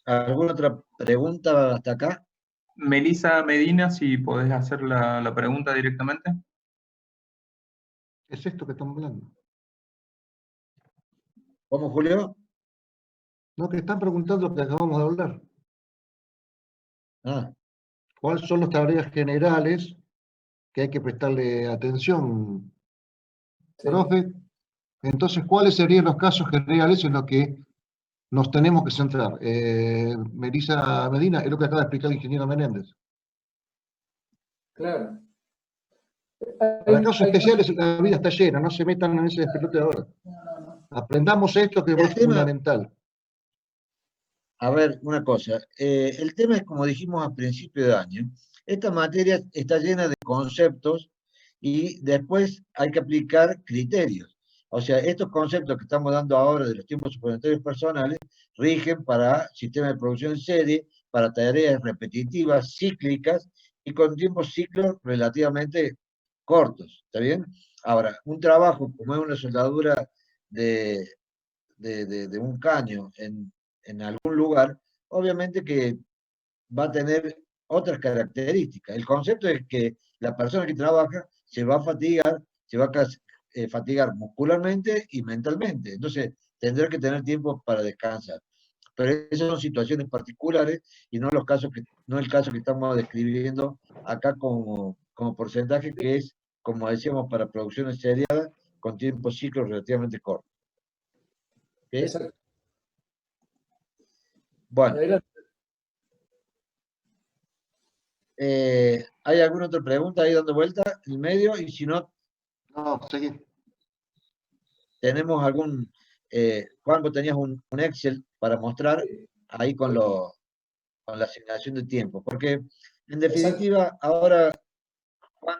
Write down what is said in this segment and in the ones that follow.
¿Alguna otra pregunta hasta acá? Melissa Medina, si podés hacer la pregunta directamente. ¿Qué es esto que estamos hablando? ¿Cómo, Julio? No, que están preguntando lo que acabamos de hablar. Ah, ¿Cuáles son las tareas generales que hay que prestarle atención, Sí. profe? Entonces, ¿cuáles serían los casos generales en los que nos tenemos que centrar? Melissa Medina, es lo que acaba de explicar el ingeniero Menéndez. Claro. Para casos especiales la vida está llena, no se metan en ese despelote ahora. Aprendamos esto que el es tema, fundamental. a ver, una cosa. El tema es, como dijimos a principio de año, esta materia está llena de conceptos y después hay que aplicar criterios. O sea, estos conceptos que estamos dando ahora de los tiempos suplementarios personales rigen para sistemas de producción en serie, para tareas repetitivas, cíclicas y con tiempos ciclos relativamente cortos. ¿Está bien? Ahora, un trabajo como es una soldadura de, de un caño en algún lugar, obviamente que va a tener otras características. El concepto es que la persona que trabaja se va a fatigar, se va a fatigar muscularmente y mentalmente. Entonces, tendrá que tener tiempo para descansar. Pero esas son situaciones particulares y no los casos que, no el caso que estamos describiendo acá como porcentaje, que es, como decíamos, para producciones seriadas con tiempos ciclos relativamente cortos. ¿Okay? Exacto. Bueno, Adelante. ¿hay alguna otra pregunta ahí dando vuelta en el medio? Y si no, No, seguí. tenemos algún... Juan, vos tenías un Excel para mostrar ahí con la asignación de tiempo. Porque, en definitiva, ahora Juan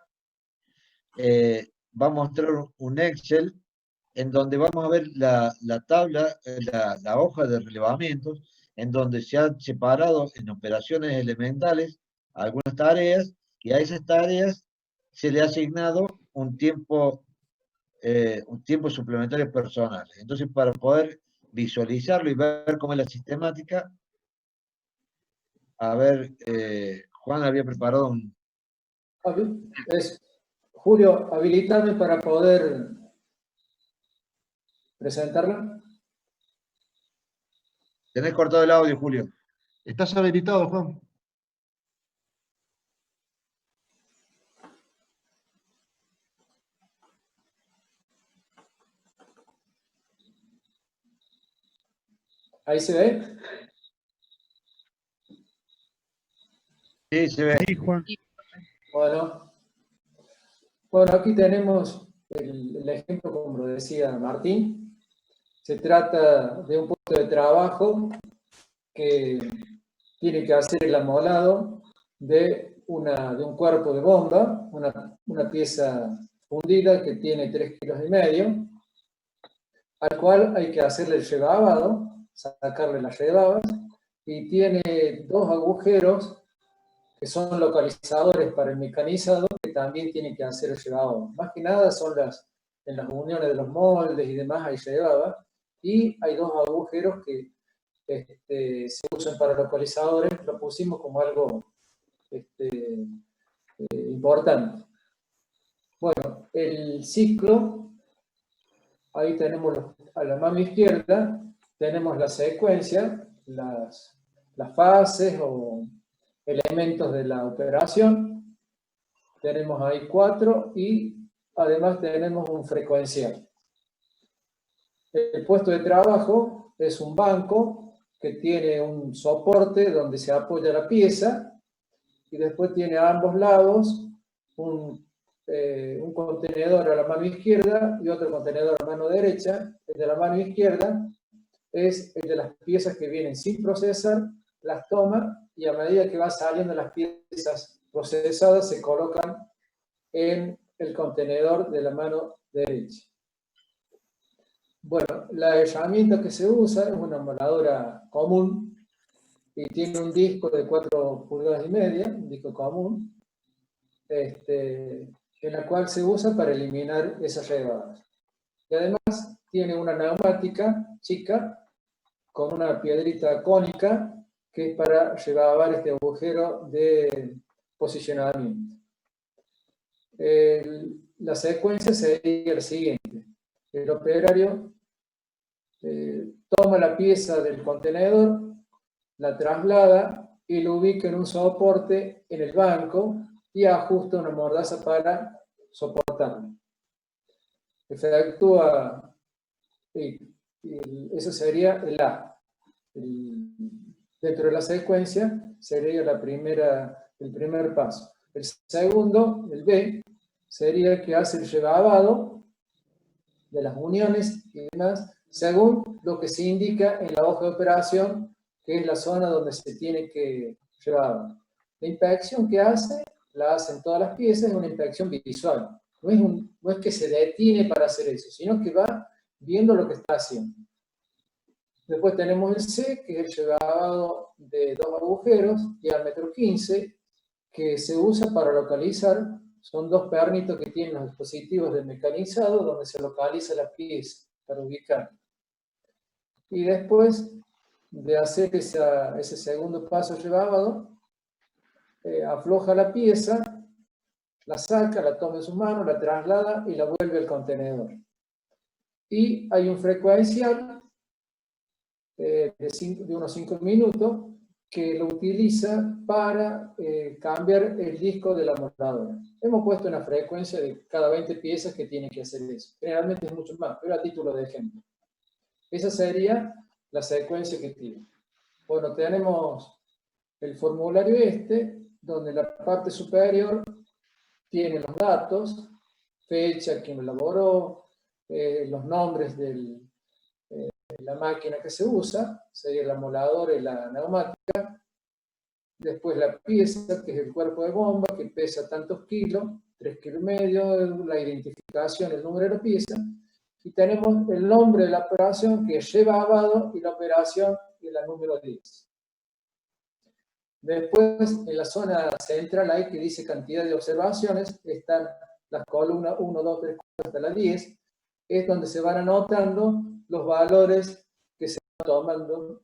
va a mostrar un Excel en donde vamos a ver la tabla, la hoja de relevamientos, en donde se han separado en operaciones elementales algunas tareas, y a esas tareas se le ha asignado un tiempo suplementario personal. Entonces, para poder visualizarlo y ver cómo es la sistemática, a ver, Juan había preparado un... Julio, habilitame para poder presentarla. Tenés cortado el audio, Julio. ¿Estás habilitado, Juan? Ahí se ve. Sí, se ve. Sí, Juan. Bueno, aquí tenemos el ejemplo, como lo decía Martín. Se trata de un puesto de trabajo que tiene que hacer el amolado de un cuerpo de bomba, una pieza fundida que tiene 3,5 kilos, al cual hay que hacerle el rebabado, sacarle las rebabas, y tiene dos agujeros que son localizadores para el mecanizador, que también tiene que hacer el rebabado. Más que nada son en las uniones de los moldes y demás hay rebaba, y hay dos agujeros que se usan para localizadores. Lo pusimos como algo importante. Bueno, el ciclo, ahí tenemos a la mano izquierda, tenemos la secuencia, las fases o elementos de la operación. Tenemos ahí 4 y además tenemos un frecuencial. El puesto de trabajo es un banco que tiene un soporte donde se apoya la pieza y después tiene a ambos lados un contenedor a la mano izquierda y otro contenedor a la mano derecha. El de la mano izquierda es el de las piezas que vienen sin procesar, las toma y a medida que van saliendo las piezas procesadas se colocan en el contenedor de la mano derecha. Bueno, la herramienta que se usa es una amoladora común y tiene un disco de 4,5 pulgadas, un disco común, en la cual se usa para eliminar esas rebadas. Y además tiene una neumática chica con una piedrita cónica que es para llevar este agujero de posicionamiento. La secuencia sería la siguiente. El operario toma la pieza del contenedor, la traslada y lo ubica en un soporte en el banco y ajusta una mordaza para soportarlo. Efectúa, eso sería el A. Dentro de la secuencia sería el primer paso. El segundo, el B, sería que hace el llevado de las uniones y demás, según lo que se indica en la hoja de operación, que es la zona donde se tiene que llevar. La inspección que hace, la hacen todas las piezas, es una inspección visual. No es que se detiene para hacer eso, sino que va viendo lo que está haciendo. Después tenemos el C, que es el llevado de 2 agujeros, diámetro 15, que se usa para localizar. Son 2 pernitos que tienen los dispositivos de mecanizado, donde se localiza la pieza para ubicar. Y después de hacer ese segundo paso llevado, afloja la pieza, la saca, la toma en sus manos, la traslada y la vuelve al contenedor. Y hay un frecuencial de unos 5 minutos que lo utiliza para cambiar el disco de la moldadora. Hemos puesto una frecuencia de cada 20 piezas que tiene que hacer eso. Generalmente es mucho más, pero a título de ejemplo. Esa sería la secuencia que tiene. Bueno, tenemos el formulario donde la parte superior tiene los datos, fecha, quién lo elaboró, los nombres de la máquina que se usa, sería el amolador y la neumática. Después la pieza, que es el cuerpo de bomba, que pesa tantos kilos, 3,5 kilos, la identificación, el número de la pieza. Y tenemos el nombre de la operación, que es llevado, y la operación, que es la número 10. Después, en la zona central, ahí que dice cantidad de observaciones, están las columnas 1, 2, 3, 4 hasta la 10, es donde se van anotando los valores que se van tomando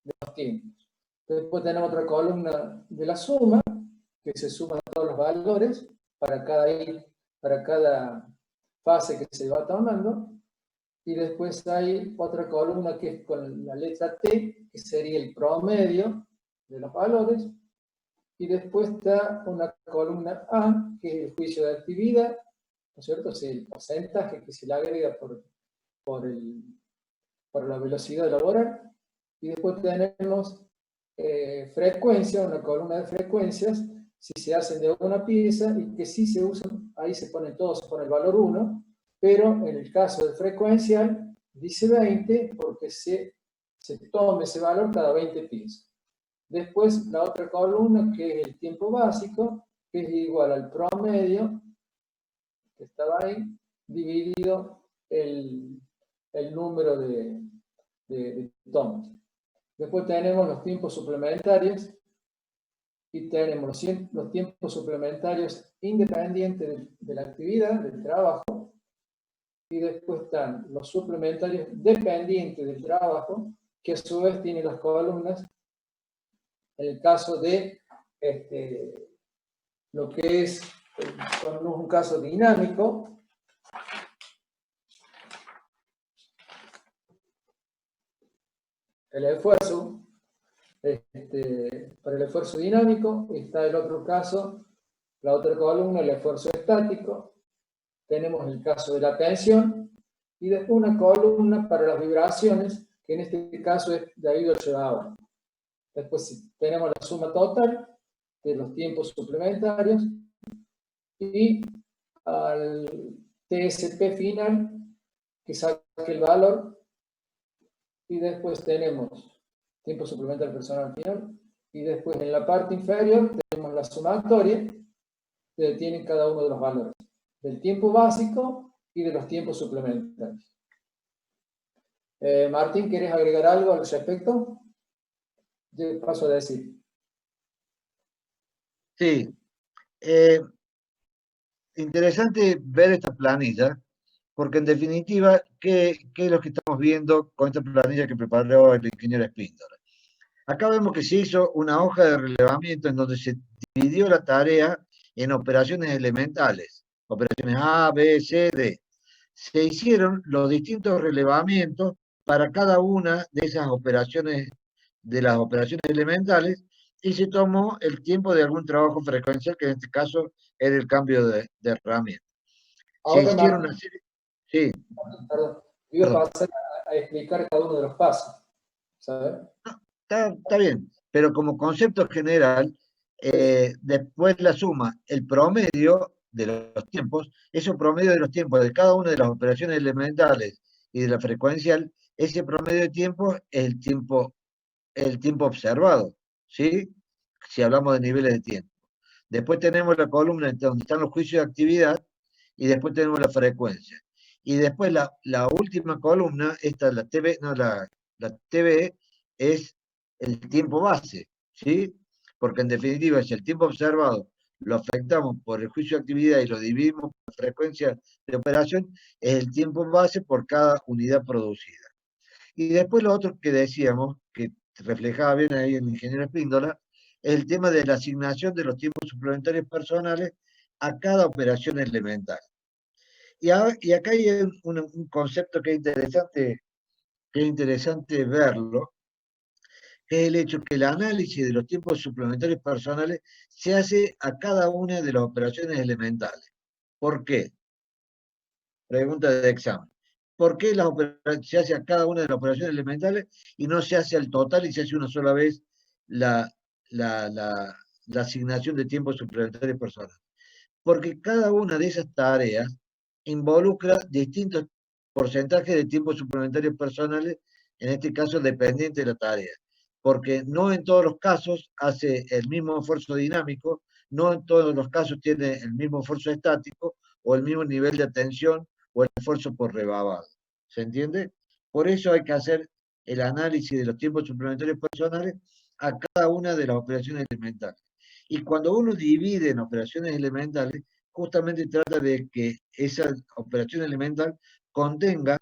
de los tiempos. Después tenemos otra columna de la suma, que se suman todos los valores para cada fase que se va tomando. Y después hay otra columna que es con la letra T, que sería el promedio de los valores. Y después está una columna A, que es el juicio de actividad, ¿no es cierto? Es el porcentaje que se le agrega por la velocidad laboral. Y después tenemos frecuencia, una columna de frecuencias, si se hacen de una pieza y que sí se usan, ahí se pone el valor 1, pero en el caso del frecuencial dice 20 porque se toma ese valor cada 20 piezas. Después la otra columna, que es el tiempo básico, que es igual al promedio, que estaba ahí, dividido el número de tomas. Después tenemos los tiempos suplementarios, y tenemos los tiempos suplementarios independientes de la actividad, del trabajo, y después están los suplementarios dependientes del trabajo, que a su vez tienen las columnas, en el caso de lo que es un caso dinámico, el esfuerzo, para el esfuerzo dinámico, está el otro caso, la otra columna, el esfuerzo estático, tenemos el caso de la tensión, y después una columna para las vibraciones, que en este caso es debido al llevado. Después tenemos la suma total de los tiempos suplementarios, y al TSP final, que saque el valor, y después tenemos tiempo suplementario personal final, y después en la parte inferior tenemos la sumatoria, que tiene cada uno de los valores, del tiempo básico y de los tiempos suplementarios. Martín, ¿quieres agregar algo al respecto? Yo paso a decir. Sí. Interesante ver esta planilla, porque en definitiva, ¿qué es lo que estamos viendo con esta planilla que preparó el ingeniero Espíndola? Acá vemos que se hizo una hoja de relevamiento en donde se dividió la tarea en operaciones elementales, operaciones A, B, C, D. Se hicieron los distintos relevamientos para cada una de esas operaciones, de las operaciones elementales, y se tomó el tiempo de algún trabajo frecuencial, que en este caso era el cambio de herramienta. Se Ahora, hicieron Martín, una serie... Sí, perdón, iba a perdón. pasar a explicar cada uno de los pasos, ¿sabes? Está bien, pero como concepto general, después la suma, el promedio de los tiempos, ese promedio de los tiempos de cada una de las operaciones elementales y de la frecuencial, ese promedio de tiempo es el tiempo observado, ¿sí? Si hablamos de niveles de tiempo. Después tenemos la columna donde están los juicios de actividad y después tenemos la frecuencia. Y después la última columna, esta, la TV, no, la TV, es el tiempo base, ¿sí? Porque en definitiva, si el tiempo observado lo afectamos por el juicio de actividad y lo dividimos por frecuencia de operación, es el tiempo base por cada unidad producida. Y después lo otro que decíamos, que reflejaba bien ahí el ingeniero Espíndola, es el tema de la asignación de los tiempos suplementarios personales a cada operación elemental. Y acá hay un concepto que es interesante verlo, que es el hecho que el análisis de los tiempos suplementarios personales se hace a cada una de las operaciones elementales. ¿Por qué? Pregunta de examen. ¿Por qué se hace a cada una de las operaciones elementales y no se hace al total y se hace una sola vez la, la, la, la asignación de tiempos suplementarios personales? Porque cada una de esas tareas involucra distintos porcentajes de tiempos suplementarios personales, en este caso dependiente de la tarea. Porque no en todos los casos hace el mismo esfuerzo dinámico, no en todos los casos tiene el mismo esfuerzo estático o el mismo nivel de atención o el esfuerzo por rebabado. ¿Se entiende? Por eso hay que hacer el análisis de los tiempos suplementarios personales a cada una de las operaciones elementales. Y cuando uno divide en operaciones elementales, justamente trata de que esa operación elemental contenga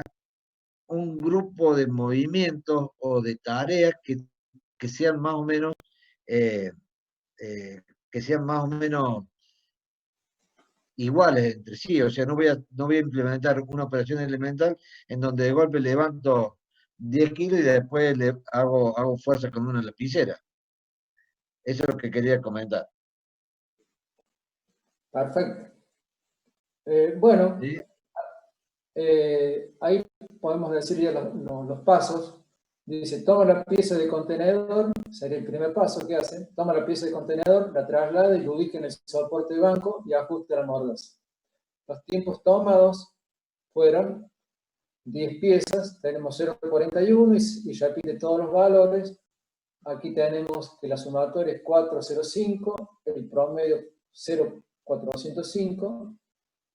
un grupo de movimientos o de tareas que sean más o menos, eh, que sean más o menos iguales entre sí. O sea, no voy a implementar una operación elemental en donde de golpe levanto 10 kilos y después hago fuerza con una lapicera. Eso es lo que quería comentar. Perfecto. Bueno, ¿Sí? ahí podemos decir ya los pasos. Dice, toma la pieza de contenedor, sería el primer paso que hace, toma la pieza de contenedor, la traslada y lo ubica en el soporte de banco y ajusta la mordaza. Los tiempos tomados fueron 10 piezas, tenemos 0,41 y repite todos los valores. Aquí tenemos que la sumatoria es 405, el promedio 0,405,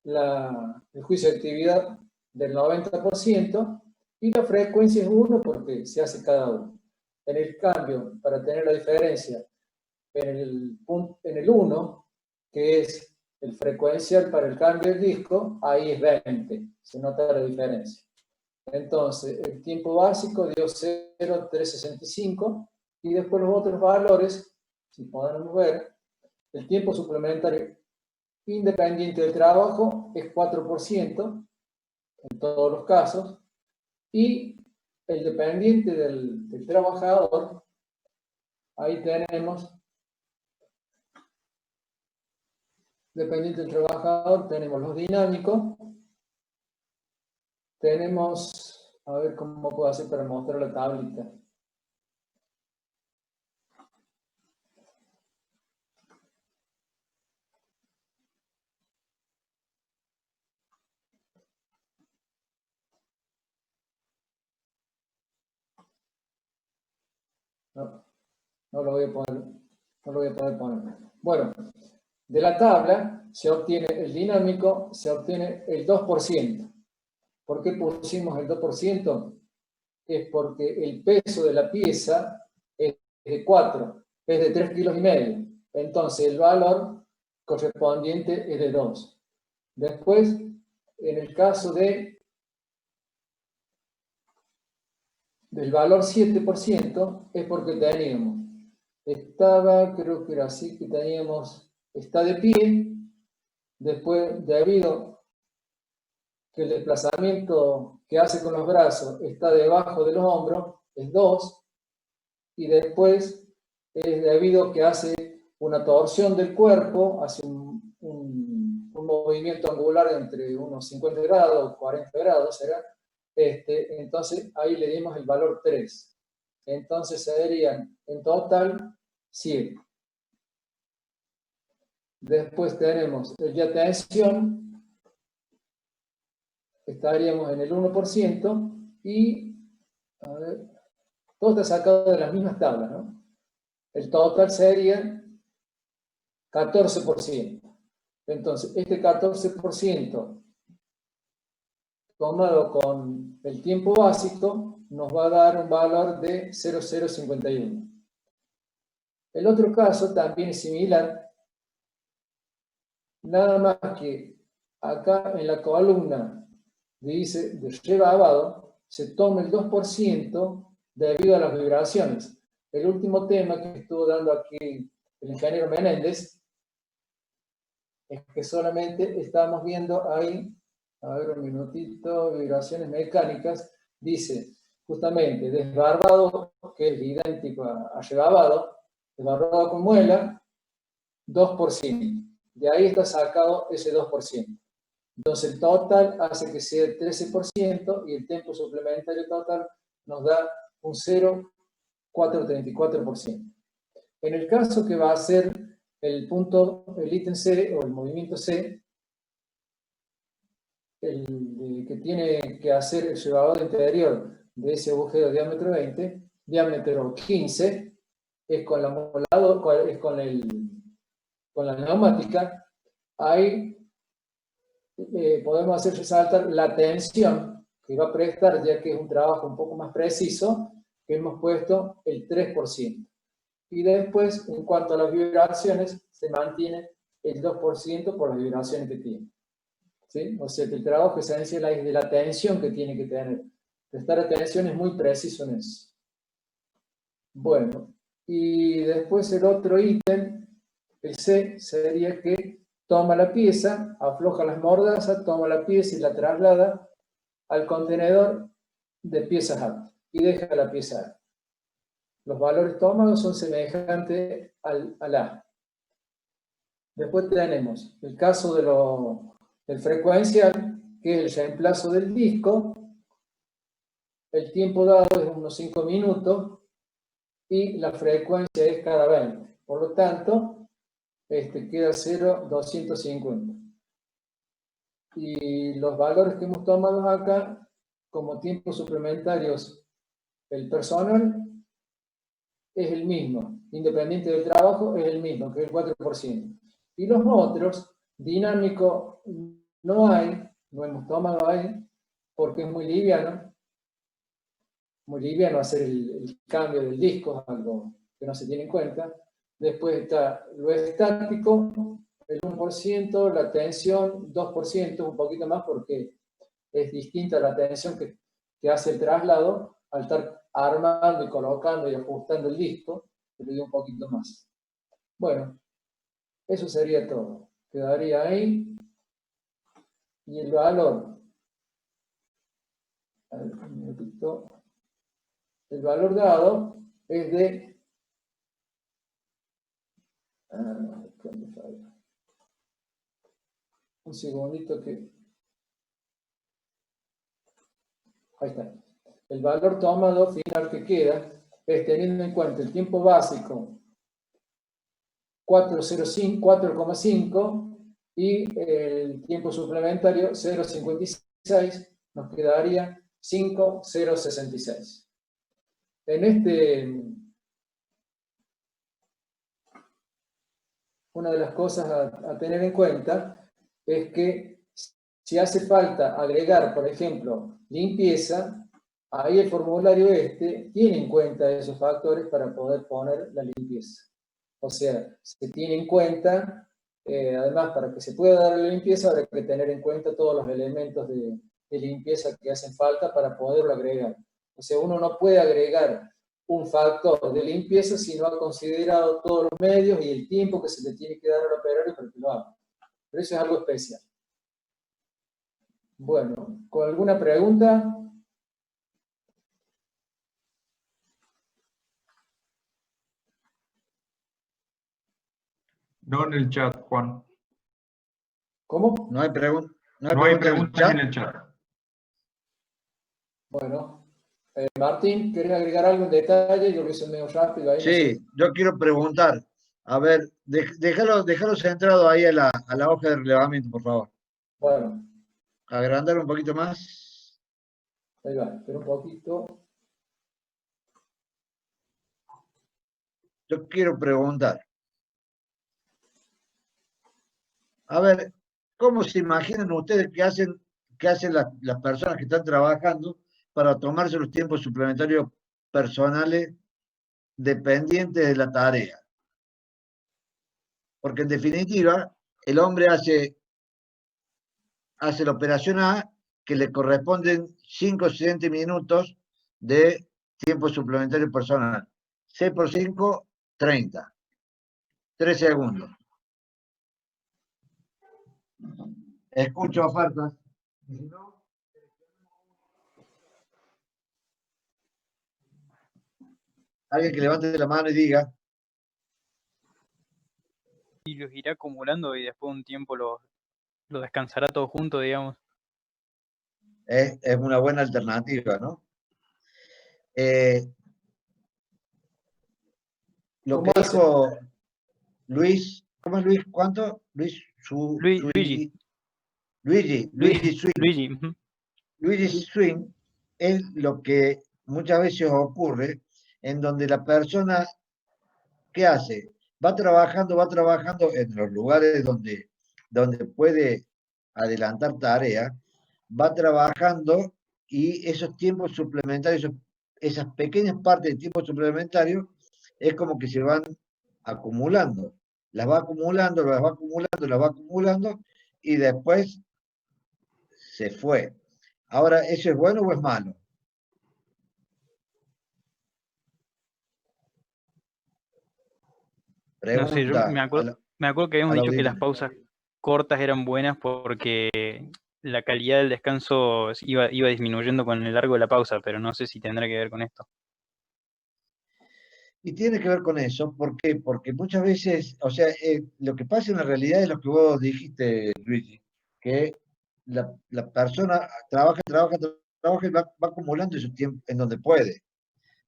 el juicio de actividad del 90%, y la frecuencia es 1 porque se hace cada uno. En el cambio, para tener la diferencia, en el 1, que es el frecuencial para el cambio del disco, ahí es 20, se nota la diferencia. Entonces, el tiempo básico dio 0,365, y después los otros valores, si podemos ver, el tiempo suplementario independiente del trabajo es 4% en todos los casos, y el dependiente del trabajador, ahí tenemos, dependiente del trabajador, tenemos los dinámicos, tenemos, a ver cómo puedo hacer para mostrar la tablita. No lo voy a poner, no lo voy a poder poner. Bueno, de la tabla se obtiene el dinámico, se obtiene el 2%. ¿Por qué pusimos el 2%? Es porque el peso de la pieza es de 4, es de 3,5 kilos. Entonces el valor correspondiente es de 2. Después, en el caso de del valor 7% es porque teníamos, creo que era así, que teníamos, está de pie, después debido que el desplazamiento que hace con los brazos está debajo de los hombros, es 2, y después es debido a que hace una torsión del cuerpo, hace un movimiento angular entre unos 50 grados, 40 grados, será. Entonces ahí le dimos el valor 3. Entonces serían en total 7. Después tenemos el de tensión, estaríamos en el 1%, y a ver, todo está sacado de las mismas tablas, ¿no? El total sería 14%. Entonces, este 14% tomado con el tiempo básico nos va a dar un valor de 0,051. El otro caso también es similar, nada más que acá en la columna dice de llevado, se toma el 2% debido a las vibraciones. El último tema que estuvo dando aquí el ingeniero Menéndez es que solamente estamos viendo ahí, a ver un minutito, vibraciones mecánicas, dice justamente desbarbado, que es idéntico a llevado, desbarbado con muela, 2%. De ahí está sacado ese 2%. Entonces el total hace que sea el 13% y el tiempo suplementario total nos da un 0,434%. En el caso que va a ser el ítem C o el movimiento C, que tiene que hacer el llevador interior de ese agujero de diámetro 20, diámetro 15, es con la neumática, ahí podemos hacer resaltar la tensión que va a prestar, ya que es un trabajo un poco más preciso, que hemos puesto el 3%. Y después, en cuanto a las vibraciones, se mantiene el 2% por las vibraciones que tiene. ¿Sí? O sea que el trabajo esencial es de la tensión que tiene que tener. Prestar atención es muy preciso en eso. Bueno, y después el otro ítem, el C, sería que toma la pieza, afloja las mordazas, toma la pieza y la traslada al contenedor de piezas altas y deja la pieza alta. Los valores tomados son semejantes al A. Después tenemos el caso del frecuencial, que es el reemplazo del disco. El tiempo dado es unos 5 minutos y la frecuencia es cada 20. Por lo tanto, queda 0,250. Y los valores que hemos tomado acá, como tiempos suplementarios, el personal es el mismo, independiente del trabajo, es el mismo, que es el 4%. Y los otros, dinámico, no hemos tomado ahí, porque es muy liviano hacer el cambio del disco, algo que no se tiene en cuenta. Después está lo estático, el 1%, la tensión, 2%, un poquito más, porque es distinta la tensión que hace el traslado al estar armando y colocando y ajustando el disco, que le dio un poquito más. Bueno, eso sería todo. Quedaría ahí. Y el valor, a ver, un minutito. El valor dado es de... un segundito que... Ahí está. El valor tomado final que queda es teniendo en cuenta el tiempo básico 4,5 y el tiempo suplementario 0,56, nos quedaría 5,066. Una de las cosas a tener en cuenta es que si hace falta agregar, por ejemplo, limpieza, ahí el formulario tiene en cuenta esos factores para poder poner la limpieza. O sea, se tiene en cuenta, además, para que se pueda dar la limpieza, habrá que tener en cuenta todos los elementos de limpieza que hacen falta para poderlo agregar. O sea, uno no puede agregar un factor de limpieza si no ha considerado todos los medios y el tiempo que se le tiene que dar al operario para que lo haga. Pero eso es algo especial. Bueno, ¿con alguna pregunta? No en el chat, Juan. ¿Cómo? No hay preguntas. No hay preguntas en el chat. Bueno, Martín, ¿querés agregar algo en detalle? Yo lo hice medio rápido ahí. Sí, yo quiero preguntar. A ver, déjalo centrado ahí a la hoja de relevamiento, por favor. Bueno, Agrandar un poquito más. ahí va, espera un poquito. Yo quiero preguntar. A ver, ¿cómo se imaginan ustedes que hacen las personas que están trabajando para tomarse los tiempos suplementarios personales dependientes de la tarea? Porque en definitiva, el hombre hace la operación A, que le corresponden 5 o 7 minutos de tiempo suplementario personal. 6 por 5, 30. 3 segundos. Escucho ofertas. Alguien que levante la mano y diga. Y los irá acumulando y después de un tiempo lo descansará todo junto, digamos. Es una buena alternativa, ¿no? Lo que dijo Luis, ¿cómo es Luis? ¿Cuánto? Luigi. Luigi Swing. Luigi. Ujú. Luigi Swing es lo que muchas veces ocurre en donde la persona, ¿qué hace? Va trabajando en los lugares donde puede adelantar tareas, va trabajando y esos tiempos suplementarios, esas pequeñas partes de tiempo suplementario, es como que se van acumulando. Las va acumulando y después se fue. Ahora, ¿eso es bueno o es malo? No sé, yo Pregunta me acuerdo que habíamos a la dicho que las audiencia. pausas cortas eran buenas porque la calidad del descanso iba disminuyendo con el largo de la pausa, pero no sé si tendrá que ver con esto. Y tiene que ver con eso, ¿por qué? Porque muchas veces, o sea, lo que pasa en la realidad es lo que vos dijiste, Luigi, que la persona trabaja y va acumulando su tiempo en donde puede,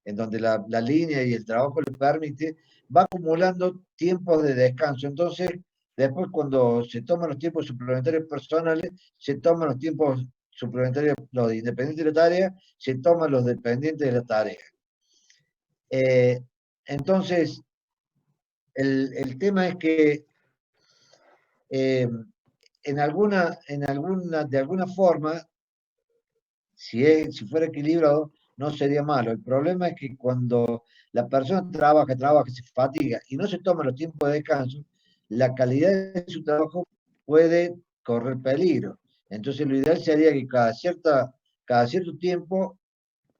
en donde la línea y el trabajo le permite, va acumulando tiempos de descanso. Entonces, después cuando se toman los tiempos suplementarios personales, se toman los tiempos suplementarios, los independientes de la tarea, se toman los dependientes de la tarea. Entonces, el tema es que de alguna forma, si fuera equilibrado, no sería malo. El problema es que cuando la persona trabaja, se fatiga y no se toma los tiempos de descanso, la calidad de su trabajo puede correr peligro. Entonces, lo ideal sería que cada cierto tiempo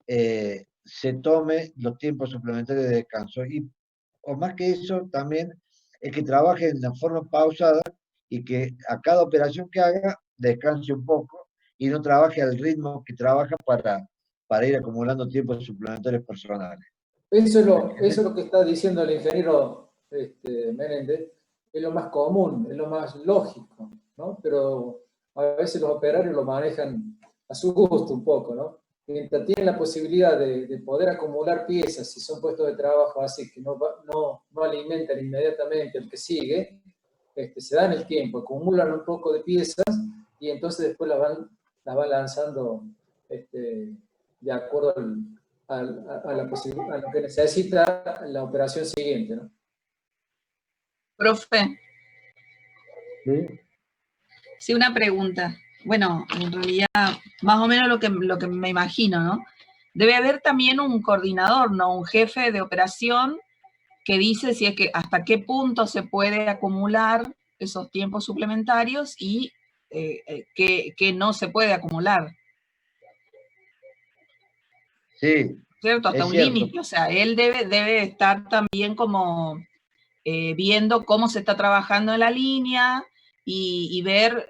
se tome los tiempos suplementarios de descanso. O más que eso, también es que trabaje en la forma pausada y que a cada operación que haga descanse un poco y no trabaje al ritmo que trabaja para ir acumulando tiempos suplementarios personales. Eso es lo que está diciendo el ingeniero Menéndez, es lo más común, es lo más lógico, ¿no? Pero a veces los operarios lo manejan a su gusto un poco, ¿no? Mientras tienen la posibilidad de poder acumular piezas, si son puestos de trabajo así que no alimentan inmediatamente el que sigue, se dan el tiempo, acumulan un poco de piezas y entonces después las van lanzando de acuerdo a lo que necesita la operación siguiente, ¿no? Profe, ¿Sí? sí, una pregunta. Bueno, en realidad, más o menos lo que me imagino, ¿no? Debe haber también un coordinador, ¿no? Un jefe de operación que dice si es que hasta qué punto se puede acumular esos tiempos suplementarios y que no se puede acumular. Sí, ¿cierto? Hasta es un cierto. límite, o sea, él debe estar también como viendo cómo se está trabajando en la línea y ver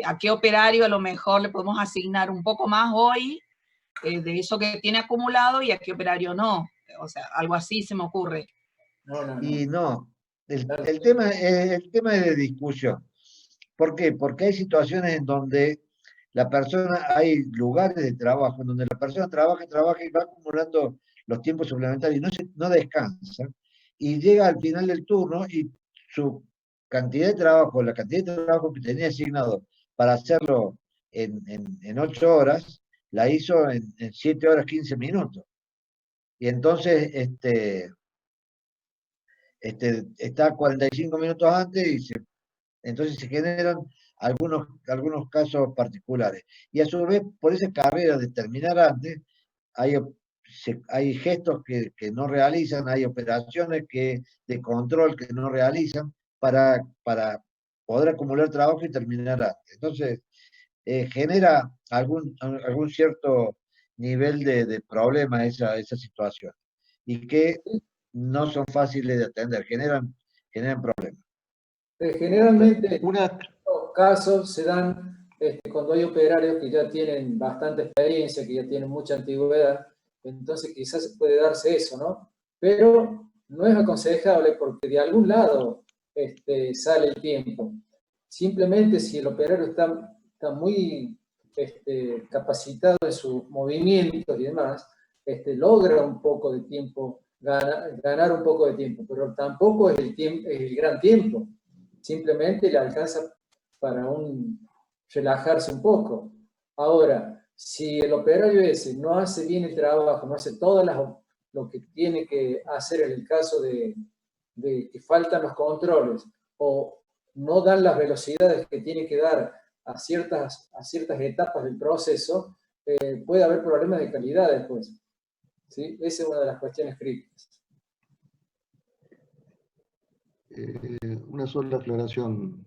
a qué operario a lo mejor le podemos asignar un poco más hoy de eso que tiene acumulado y a qué operario no. O sea, algo así se me ocurre. No. Y no, Claro. el tema es de discusión. ¿Por qué? Porque hay situaciones en donde la persona, hay lugares de trabajo en donde la persona trabaja y va acumulando los tiempos suplementarios y no descansa, y llega al final del turno y su cantidad de trabajo, la cantidad de trabajo que tenía asignado para hacerlo en 8 horas, la hizo en 7 horas 15 minutos. Y entonces, está 45 minutos antes entonces se generan algunos casos particulares. Y a su vez, por esa carrera de terminar antes, hay gestos que no realizan, hay operaciones de control que no realizan para poder acumular trabajo y terminar antes. Entonces, genera algún cierto nivel de problema esa situación. Y que no son fáciles de atender, generan problemas. Generalmente Una, estos casos se dan cuando hay operarios que ya tienen bastante experiencia, que ya tienen mucha antigüedad, entonces quizás puede darse eso, ¿no? Pero no es aconsejable porque de algún lado sale el tiempo. Simplemente si el operario está muy capacitado en sus movimientos y demás, logra un poco de tiempo, ganar un poco de tiempo, pero tampoco es el gran tiempo. Simplemente le alcanza para relajarse un poco. Ahora, si el operario ese no hace bien el trabajo, no hace lo que tiene que hacer en el caso de que faltan los controles o no dan las velocidades que tiene que dar a ciertas etapas del proceso, puede haber problemas de calidad después. ¿Sí? Esa es una de las cuestiones críticas. una sola aclaración.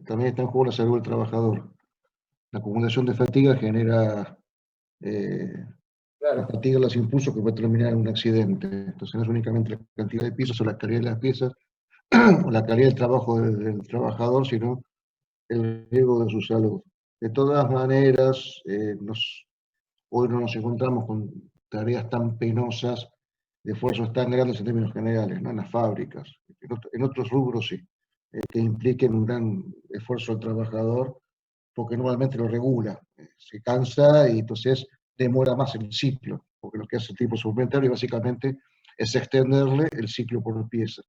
También está en juego la salud del trabajador. La acumulación de fatiga genera la Claro, fatiga, los impulsos que puede terminar en un accidente. Entonces no es únicamente la cantidad de piezas o la calidad de las piezas o la calidad del trabajo del trabajador, sino el riesgo de su salud. De todas maneras, hoy no nos encontramos con tareas tan penosas, de esfuerzos tan grandes en términos generales, ¿no? En las fábricas. En otros rubros sí, que impliquen un gran esfuerzo del trabajador, porque normalmente lo regula, se cansa y entonces demora más el ciclo, porque lo que hace el tipo suplementario básicamente es extenderle el ciclo por pieza.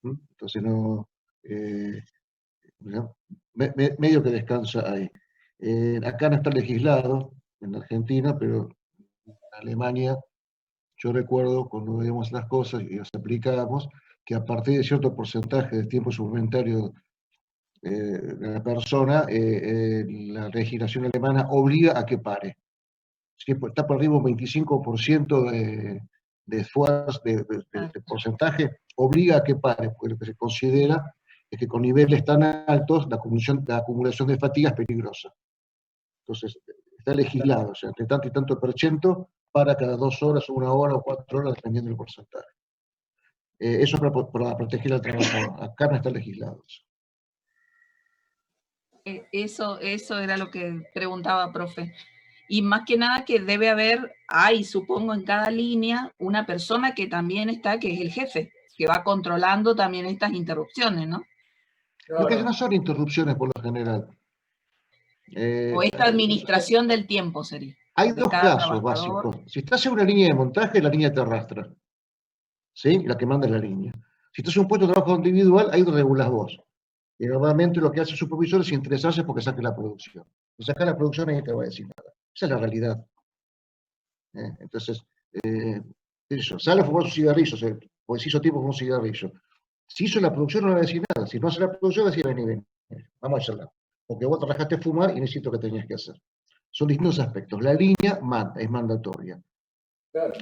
Entonces no, medio que descansa ahí. Acá no está legislado, en Argentina, pero en Alemania, yo recuerdo cuando veíamos las cosas y las aplicábamos, que a partir de cierto porcentaje de tiempo suplementario de la persona, la legislación alemana obliga a que pare. Si está por arriba un 25% de esfuerzo, de porcentaje, obliga a que pare, porque lo que se considera es que con niveles tan altos la acumulación de fatiga es peligrosa. Entonces, está legislado, o sea, entre tanto y tanto por ciento para cada 2 horas, 1 hora o 4 horas, dependiendo del porcentaje. Eso es para proteger al trabajador. Acá no está legislado eso. Eso era lo que preguntaba, profe. Y más que nada que debe haber, supongo, en cada línea, una persona que también está, que es el jefe, que va controlando también estas interrupciones, ¿no? Lo que no son interrupciones por lo general. O esta administración del tiempo sería. Hay de dos cada casos trabajador. básicos. Si estás en una línea de montaje, la línea te arrastra. ¿Sí? La que manda es la línea. Si estás en un puesto de trabajo individual, ahí lo regulas vos. Y normalmente lo que hace el supervisor es interesarse porque saque la producción. Si saca la producción, nadie te va a decir nada. Esa es la realidad. Entonces, sale a fumar su cigarrillo, pues hizo tiempo con un cigarrillo. Si hizo la producción, no le va a decir nada. Si no hace la producción, va a decir, vení, vamos a hacerla. porque vos te dejaste fumar y necesito que tenías que hacer. Son distintos aspectos. La línea manda, es mandatoria. Claro.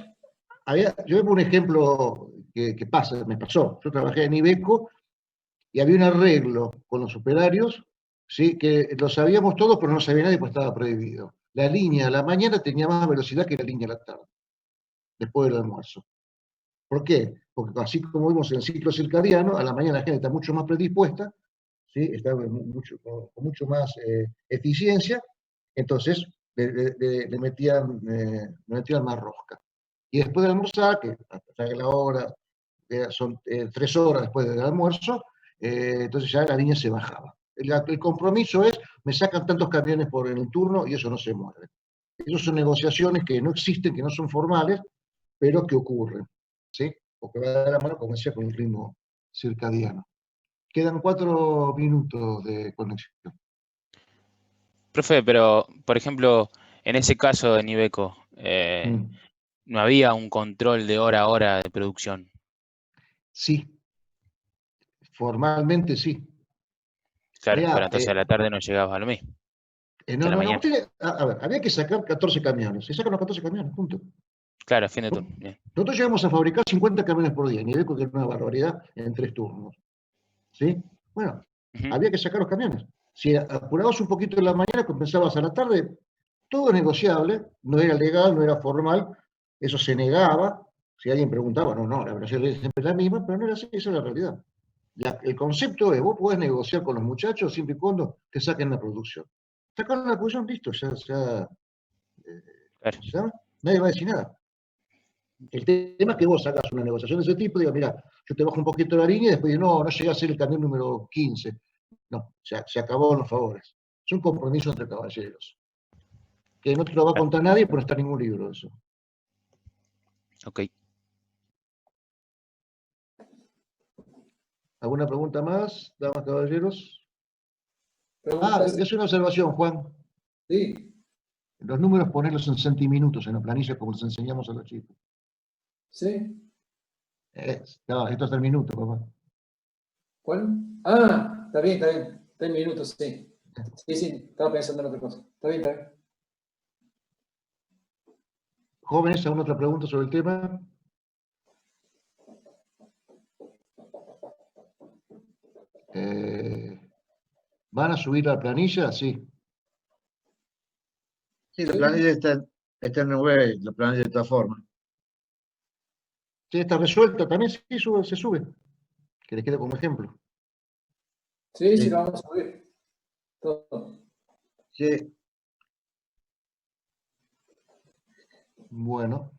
Yo veo un ejemplo que pasa, me pasó. Yo trabajé en Iveco y había un arreglo con los operarios, ¿sí? Que lo sabíamos todos, pero no sabía nadie porque estaba prohibido. la línea a la mañana tenía más velocidad que la línea a la tarde, después del almuerzo. ¿Por qué? Porque así como vimos en el ciclo circadiano, a la mañana la gente está mucho más predispuesta, ¿sí? Está con mucho más eficiencia, entonces le metían más rosca. Y después de almorzar, que hasta la hora, son 3 horas después del almuerzo, entonces ya la línea se bajaba. El compromiso es, me sacan tantos camiones por el turno y eso no se mueve. Esas son negociaciones que no existen, que no son formales, pero que ocurren, ¿sí? Porque va de la mano, como decía, con el ritmo circadiano. Quedan 4 minutos de conexión. Profe, pero, por ejemplo, en ese caso de Niveco, no había un control de hora a hora de producción. Sí, formalmente sí. Claro, Mirá, pero entonces a la tarde no llegabas a lo mismo. no, a la no, mañana. a ver, había que sacar 14 camiones. Se sacan los 14 camiones, punto. Claro, a fin de turno. Bien. Nosotros llegamos a fabricar 50 camiones por día, Niveco, que era una barbaridad, en 3 turnos. ¿Sí? Bueno, había que sacar los camiones. Si apurabas un poquito en la mañana, compensabas a la tarde, todo es negociable, no era legal, no era formal, eso se negaba. Si alguien preguntaba, no, la versión es siempre la misma, pero no era así, esa es la realidad. El concepto es, vos podés negociar con los muchachos siempre y cuando te saquen la producción. Sacaron la producción, listo, Claro. ¿ya? Nadie va a decir nada. El tema es que vos hagas una negociación de ese tipo, digas, mira, yo te bajo un poquito la línea y después no llegué a ser el camión número 15. No, se acabó los favores. Es un compromiso entre caballeros. Que no te lo va a contar nadie, pero no está en ningún libro de eso. Ok. ¿Alguna pregunta más, damas caballeros? Preguntas. Es una observación, Juan. Sí, Los números ponerlos en centiminutos en la planilla como les enseñamos a los chicos. sí. No, esto es el minuto, papá. ¿Cuál? Ah, está bien, está bien. 3 minutos, sí. Sí, estaba pensando en otra cosa. Está bien, está bien. Jóvenes, ¿alguna otra pregunta sobre el tema? ¿Van a subir la planilla? Sí. Sí, la planilla está en el web, la planilla de todas formas. Sí, está resuelta, también sí, se sube. Que les quede como ejemplo. Sí, Sí. lo vamos a subir. Todo. Sí, Bueno.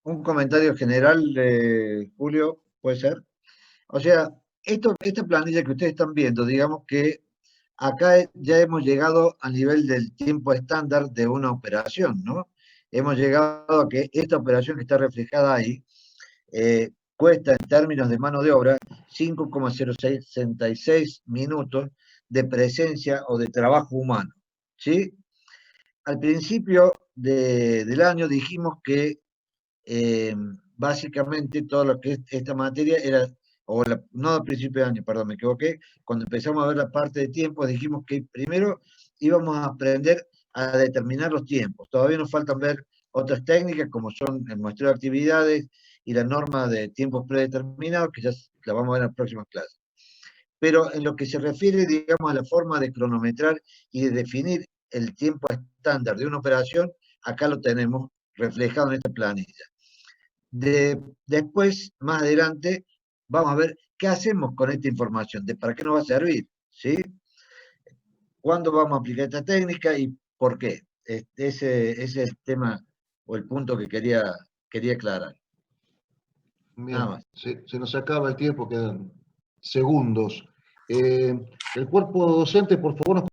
un comentario general, Julio, puede ser. O sea, esta planilla que ustedes están viendo, digamos que acá ya hemos llegado al nivel del tiempo estándar de una operación, ¿no? Hemos llegado a que esta operación que está reflejada ahí cuesta en términos de mano de obra 5,066 minutos de presencia o de trabajo humano, ¿sí? Al principio del año dijimos que básicamente todo lo que es esta materia era, no al principio de año, perdón, me equivoqué, cuando empezamos a ver la parte de tiempos dijimos que primero íbamos a aprender a determinar los tiempos. Todavía nos faltan ver otras técnicas como son el muestreo de actividades y la norma de tiempos predeterminados, que ya la vamos a ver en las próximas clases. Pero en lo que se refiere, digamos, a la forma de cronometrar y de definir el tiempo estándar de una operación, acá lo tenemos reflejado en esta planilla. Después, más adelante, vamos a ver qué hacemos con esta información, de para qué nos va a servir, ¿sí? ¿Cuándo vamos a aplicar esta técnica y por qué? Ese es el tema o el punto que quería aclarar. Nada Bien, más. se nos acaba el tiempo, quedan segundos. El cuerpo docente, por favor, nos